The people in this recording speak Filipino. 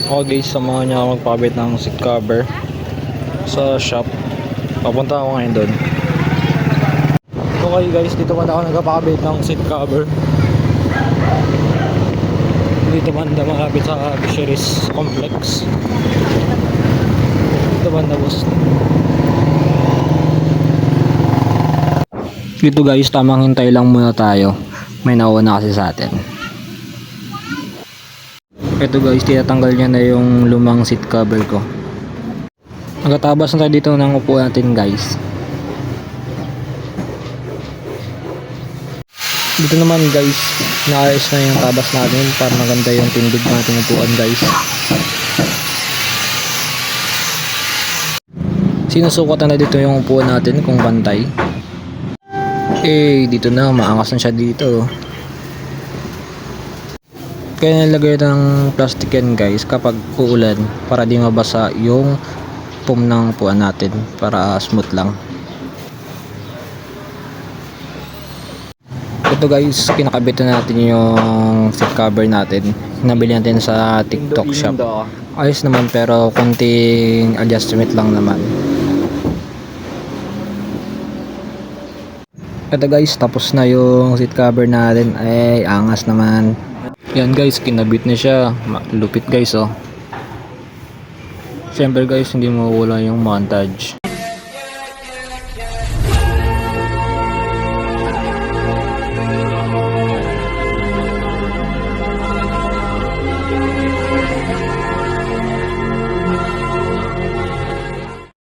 Okay guys, samahan niya ako magpakabit ng seat cover sa shop. Papunta ako ngayon doon. Okay guys, dito pa ako nagpapakabit ng seat cover. Dito banda makabit sa Fisheries Complex. Dito banda boss. Dito guys, tamang hintay lang muna tayo. May nauna kasi sa atin. Ito guys, tinatanggal niya na yung lumang seat cover ko. Nagatabas na tayo dito ng upo natin guys. Dito naman guys, naayos na yung tabas natin para maganda yung tindig natin upuan guys. Sinusukatan na dito yung upuan natin kung pantay. Dito na, maangas na siya dito. Kaya nilagay ng plastic yan guys kapag uulan para di mabasa yung foam ng upuan natin para smooth lang. Ito guys, kinakabit na natin yung seat cover natin. Nabili natin sa TikTok shop. Ayos naman pero konting adjustment lang naman. Ito guys, tapos na yung seat cover natin. Ay, angas naman. Yan guys, kinabit na siya. Lupit guys oh. Siyempre guys, hindi mawala yung montage.